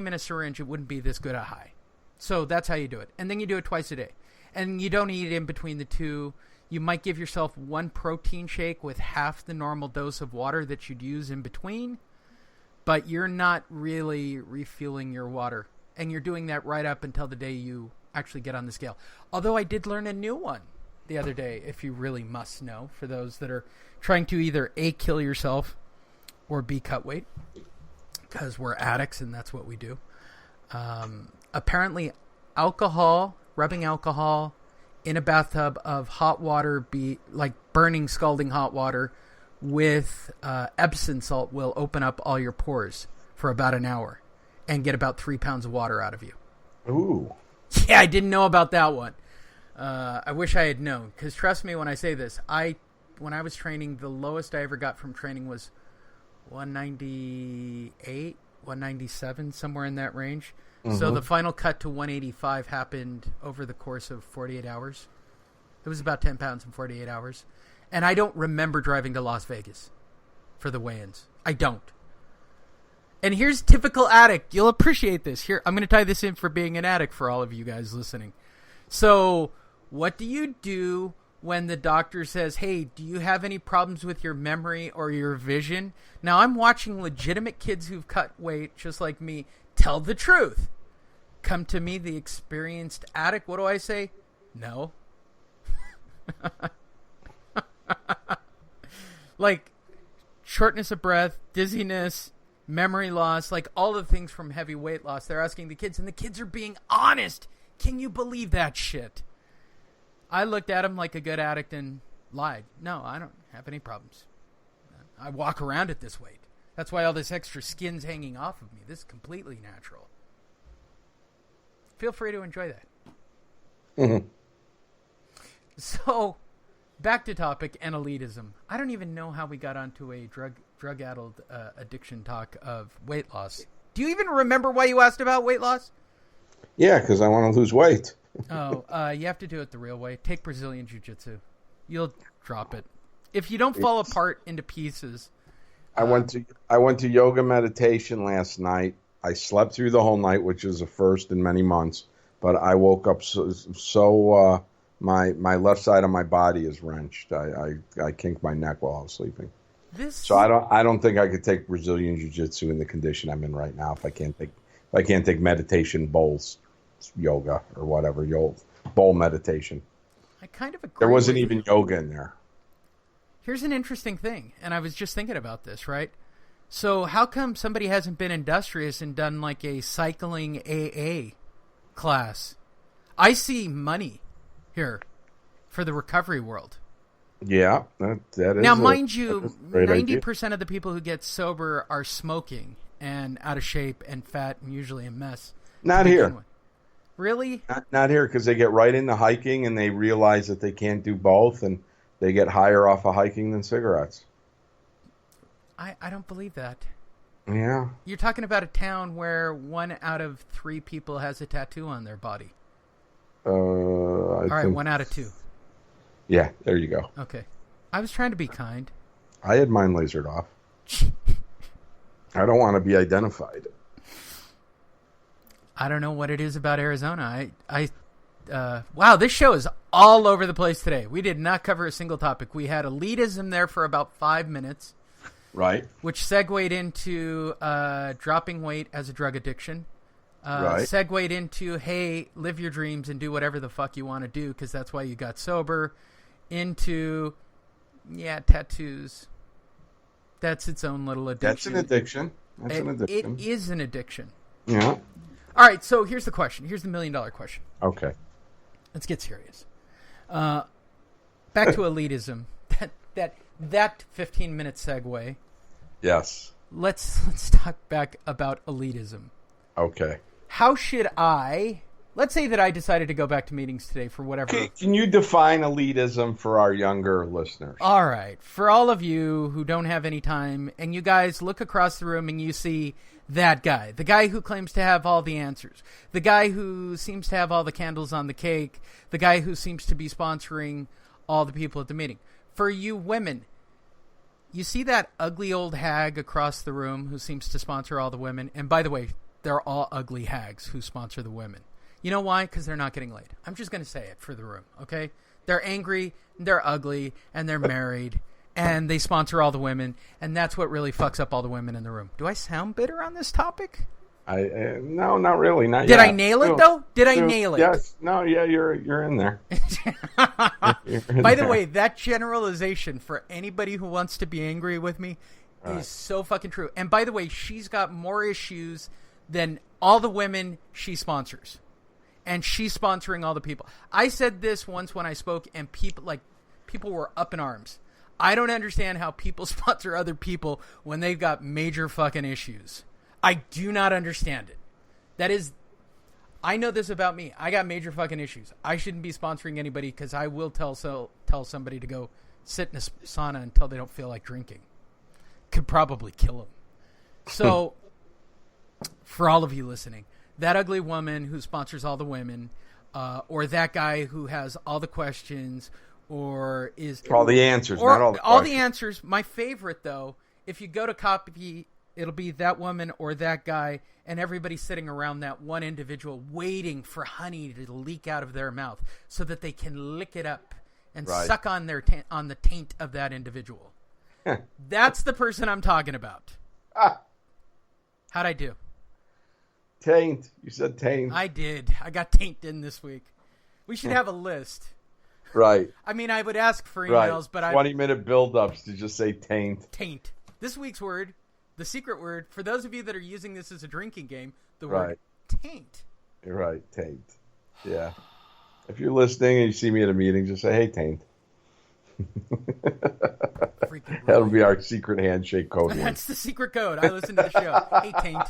came in a syringe, it wouldn't be this good a high. So that's how you do it. And then you do it twice a day. And you don't eat in between the two. You might give yourself one protein shake with half the normal dose of water that you'd use in between. But you're not really refueling your water. And you're doing that right up until the day you actually get on the scale. Although I did learn a new one the other day, if you really must know, for those that are trying to either A, kill yourself, or B, cut weight. Because we're addicts and that's what we do. Apparently rubbing alcohol in a bathtub of hot water, like burning, scalding hot water with Epsom salt will open up all your pores for about an hour and get about 3 pounds of water out of you. Ooh. Yeah, I didn't know about that one. I wish I had known, because trust me when I say this, when I was training, the lowest I ever got from training was 198, 197, somewhere in that range. Mm-hmm. So the final cut to 185 happened over the course of 48 hours. It was about 10 pounds in 48 hours. And I don't remember driving to Las Vegas for the weigh-ins. I don't. And here's typical addict. You'll appreciate this. Here, I'm going to tie this in for being an addict for all of you guys listening. So what do you do when the doctor says, hey, do you have any problems with your memory or your vision? Now, I'm watching legitimate kids who've cut weight just like me tell the truth. Come to me, the experienced addict. What do I say? No. Like shortness of breath, dizziness, memory loss, like all the things from heavy weight loss. They're asking the kids, and the kids are being honest. Can you believe that shit? I looked at him like a good addict and lied. No, I don't have any problems. I walk around at this weight. That's why all this extra skin's hanging off of me. This is completely natural. Feel free to enjoy that. Mm-hmm. So, back to topic and elitism. I don't even know how we got onto a drug-addled addiction talk of weight loss. Do you even remember why you asked about weight loss? Yeah, because I want to lose weight. You have to do it the real way. Take Brazilian Jiu-Jitsu. You'll drop it. If you don't fall apart into pieces. I went to yoga meditation last night. I slept through the whole night, which is a first in many months. But I woke up so my left side of my body is wrenched. I kinked my neck while I was sleeping. So I don't think I could take Brazilian Jiu-Jitsu in the condition I'm in right now if I can't take meditation bowls, yoga or whatever, bowl meditation. I kind of agree. There wasn't even yoga in there. Here's an interesting thing, and I was just thinking about this, right? So how come somebody hasn't been industrious and done like a cycling AA class? I see money here for the recovery world. Yeah, that is. Now, mind you, 90% of the people who get sober are smoking and out of shape and fat and usually a mess. Not here. Really? Not here, because they get right into hiking and they realize that they can't do both, and they get higher off of hiking than cigarettes. I don't believe that. Yeah. You're talking about a town where 1 out of 3 people has a tattoo on their body. All right, 1 out of 2. Yeah, there you go. Okay. I was trying to be kind. I had mine lasered off. I don't want to be identified. I don't know what it is about Arizona. Wow, this show is all over the place today. We did not cover a single topic. We had elitism there for about 5 minutes. Right. Which segued into dropping weight as a drug addiction. Right. Segued into, hey, live your dreams and do whatever the fuck you want to do because that's why you got sober. Into, tattoos. That's its own little addiction. That's an addiction. It is an addiction. Yeah. All right, so here's the question. Here's the $1 million question. Okay. Let's get serious. Back to elitism. That 15-minute segue. Yes. Let's talk back about elitism. Okay. How should let's say that I decided to go back to meetings today for whatever. Okay, can you define elitism for our younger listeners? All right. For all of you who don't have any time, and you guys look across the room and you see that guy, the guy who claims to have all the answers, the guy who seems to have all the candles on the cake, the guy who seems to be sponsoring all the people at the meeting. For you women, you see that ugly old hag across the room who seems to sponsor all the women. And by the way, they're all ugly hags who sponsor the women. You know why? Because they're not getting laid. I'm just going to say it for the room, okay? They're angry, they're ugly, and they're married, and they sponsor all the women, and that's what really fucks up all the women in the room. Do I sound bitter on this topic? No, not really. Not Did yet. I nail it, though? Did I nail it? Yes. No, yeah, you're in there. By the way, that generalization for anybody who wants to be angry with me is so fucking true. And by the way, she's got more issues than all the women she sponsors. And she's sponsoring all the people. I said this once when I spoke, and people were up in arms. I don't understand how people sponsor other people when they've got major fucking issues. I do not understand it. That is, I know this about me. I got major fucking issues. I shouldn't be sponsoring anybody because I will tell somebody to go sit in a sauna until they don't feel like drinking. Could probably kill them. So, for all of you listening, that ugly woman who sponsors all the women, or that guy who has all the questions, or is all the answers, or not all the questions. All the answers. My favorite, though, if you go to copy, it'll be that woman or that guy, and everybody sitting around that one individual waiting for honey to leak out of their mouth so that they can lick it up and suck on their on the taint of that individual. That's the person I'm talking about. How'd I do? Taint. You said taint. I did. I got taint in this week. We should have a list. Right. I mean, I would ask for emails, but 20-minute build-ups to just say taint. Taint. This week's word, the secret word, for those of you that are using this as a drinking game, the word taint. You're right, taint. Yeah. If you're listening and you see me at a meeting, just say, hey, taint. That'll be our secret handshake code. That's the secret code. I listen to the show. Hey, taint.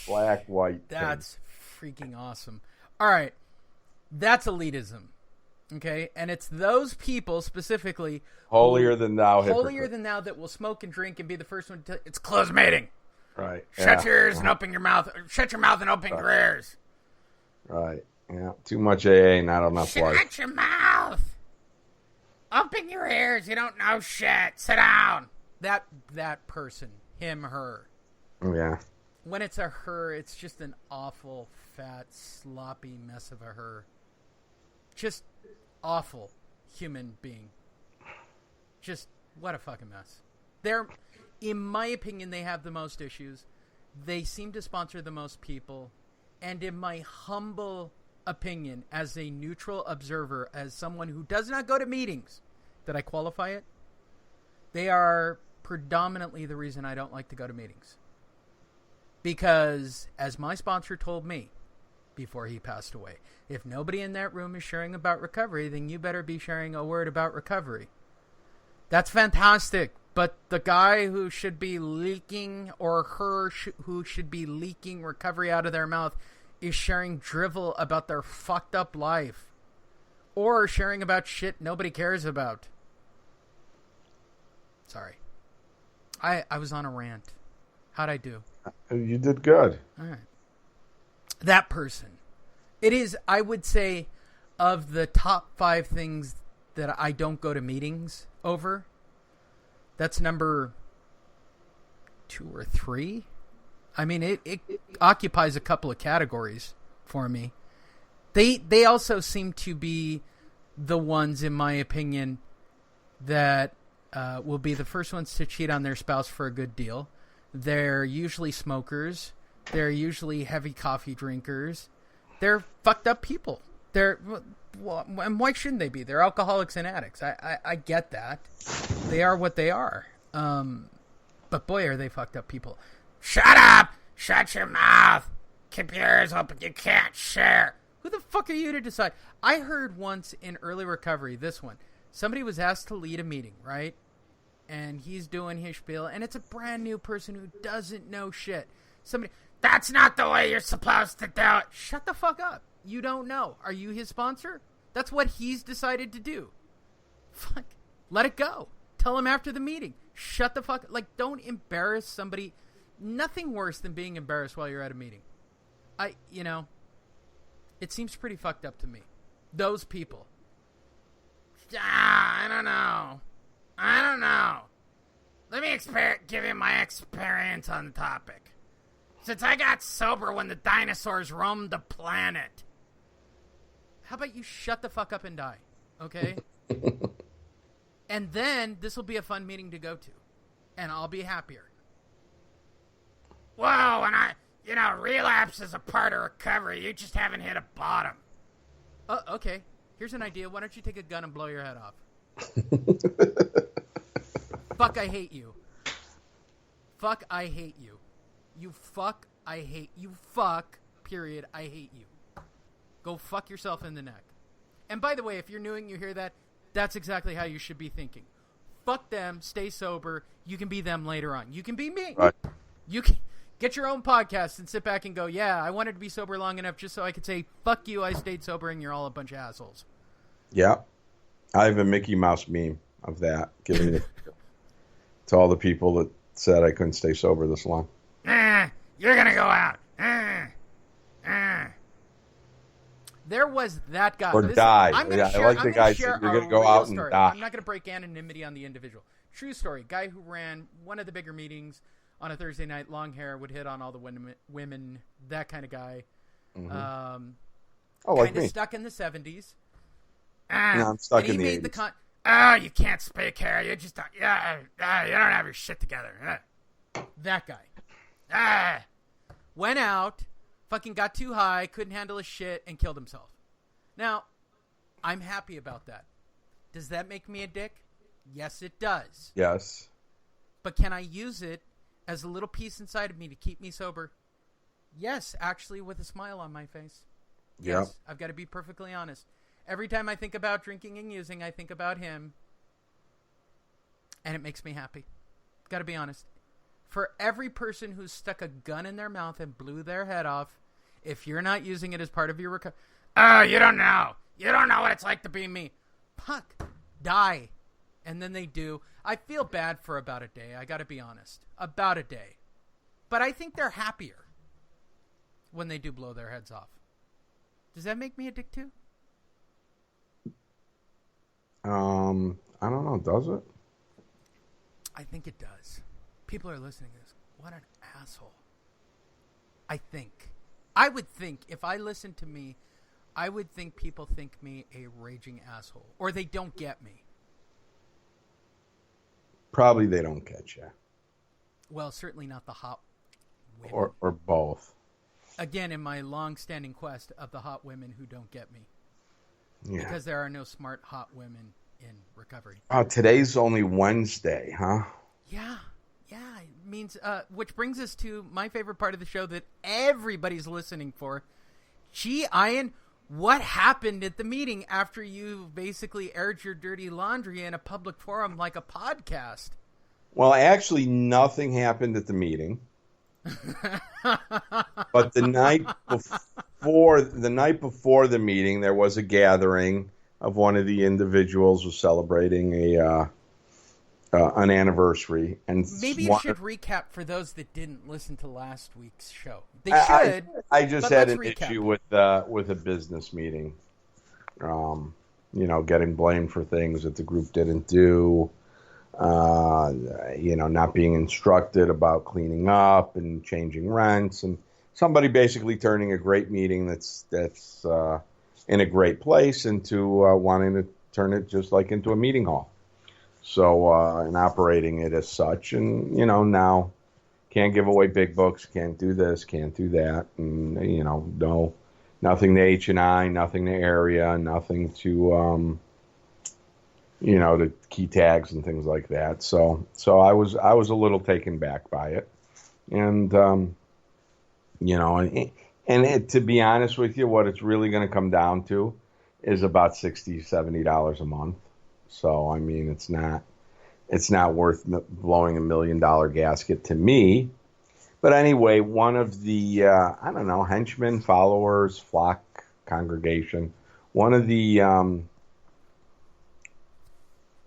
Black, white. That's freaking awesome. All right. That's elitism. Okay? And it's those people specifically. Holier than thou. Holier than thou that will smoke and drink and be the first one to tell you, it's closed mating. Right. Shut your ears and open your mouth. Shut your mouth and open your ears. Right. Yeah. Too much AA, not enough life. Shut your mouth. Open your ears. You don't know shit. Sit down. That person. Him, her. Yeah. When it's a her, it's just an awful, fat, sloppy mess of a her. Just awful human being. Just what a fucking mess. In my opinion, they have the most issues. They seem to sponsor the most people. And in my humble opinion, as a neutral observer, as someone who does not go to meetings, did I qualify it? They are predominantly the reason I don't like to go to meetings. Because, as my sponsor told me before he passed away, if nobody in that room is sharing about recovery, then you better be sharing a word about recovery. That's fantastic. But the guy who should be leaking, or her who should be leaking recovery out of their mouth, is sharing drivel about their fucked up life. Or sharing about shit nobody cares about. Sorry. I was on a rant. How'd I do? You did good. All right. That person. It is, I would say, of the top 5 things that I don't go to meetings over, that's number 2 or 3. I mean, it occupies a couple of categories for me. They also seem to be the ones, in my opinion, that will be the first ones to cheat on their spouse for a good deal. They're usually smokers. They're usually heavy coffee drinkers. They're fucked up people. And why shouldn't they be? They're alcoholics and addicts. I get that. They are what they are. But boy, are they fucked up people. Shut up! Shut your mouth! Keep your ears open. You can't share. Who the fuck are you to decide? I heard once in early recovery, this one, somebody was asked to lead a meeting, right? And he's doing his spiel, and it's a brand new person who doesn't know shit. Somebody, that's not the way you're supposed to do it. Shut the fuck up. You don't know. Are you his sponsor? That's what he's decided to do. Fuck. Let it go. Tell him after the meeting. Shut the fuck. Like, don't embarrass somebody. Nothing worse than being embarrassed while you're at a meeting. It seems pretty fucked up to me. Those people. I don't know. Let me give you my experience on the topic. Since I got sober when the dinosaurs roamed the planet. How about you shut the fuck up and die? Okay? And then this will be a fun meeting to go to. And I'll be happier. Whoa, and relapse is a part of recovery. You just haven't hit a bottom. Okay. Here's an idea. Why don't you take a gun and blow your head off? Fuck, I hate you. Fuck, I hate you. You fuck, I hate you. Fuck, period, I hate you. Go fuck yourself in the neck. And by the way, if you're new and you hear that, that's exactly how you should be thinking. Fuck them, stay sober. You can be them later on. You can be me. Right. You can get your own podcast and sit back and go, yeah, I wanted to be sober long enough just so I could say, fuck you, I stayed sober and you're all a bunch of assholes. Yeah. I have a Mickey Mouse meme of that, giving it to all the people that said I couldn't stay sober this long. You're going to go out. There was that guy. Or die. I'm gonna I like the guy said you're going to go out and die. I'm not going to break anonymity on the individual. True story. Guy who ran one of the bigger meetings on a Thursday night, long hair, would hit on all the women, that kind of guy. Mm-hmm. Kind of stuck in the 70s. No, I'm stuck in the 80s. You can't speak here. You just don't, you don't have your shit together. That guy. Went out, fucking got too high, couldn't handle his shit, and killed himself. Now, I'm happy about that. Does that make me a dick? Yes, it does. Yes. But can I use it as a little piece inside of me to keep me sober? Yes, actually, with a smile on my face. Yes, yep. I've got to be perfectly honest. Every time I think about drinking and using, I think about him. And it makes me happy. Got to be honest. For every person who's stuck a gun in their mouth and blew their head off, if you're not using it as part of your recovery... Oh, you don't know. You don't know what it's like to be me. Fuck. Die. And then they do. I feel bad for about a day. I got to be honest. About a day. But I think they're happier when they do blow their heads off. Does that make me a dick too? I don't know. Does it? I think it does. People are listening to this. What an asshole. I think. I would think, if I listened to me, I would think people think me a raging asshole. Or they don't get me. Probably they don't get you. Well, certainly not the hot women. Or both. Again, in my long-standing quest of the hot women who don't get me. Yeah. Because there are no smart hot women in recovery. Oh, today's only Wednesday, huh? Yeah. It means, which brings us to my favorite part of the show that everybody's listening for. Gee, Ian, what happened at the meeting after you basically aired your dirty laundry in a public forum like a podcast? Well, actually, nothing happened at the meeting. But the night before the meeting, there was a gathering of one of the individuals was celebrating an anniversary, and maybe you should recap for those that didn't listen to last week's show. They should. I just had an issue with a business meeting. Getting blamed for things that the group didn't do. Not being instructed about cleaning up and changing rents, and somebody basically turning a great meeting that's in a great place into wanting to turn it just like into a meeting hall. So, and operating it as such, and, now can't give away big books, can't do this, can't do that, and, nothing to H&I, nothing to area, nothing to, to key tags and things like that. So I was a little taken back by it. And, to be honest with you, what it's really going to come down to is about $60, $70 a month. So, I mean, it's not worth blowing $1 million gasket to me. But anyway, one of the, henchmen, followers, flock, congregation, one of the,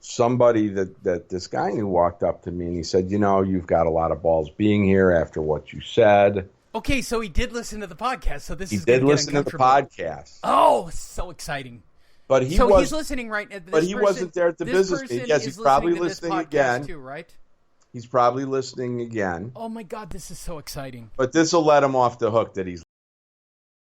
somebody that this guy knew walked up to me and he said, you've got a lot of balls being here after what you said. Okay, so he did listen to the podcast. So he did listen to the podcast. Oh, so exciting. But he's listening right now. But he wasn't there at the business meeting. Yes, he's probably listening again too, right? He's probably listening again. Oh my God, this is so exciting. But this will let him off the hook that he's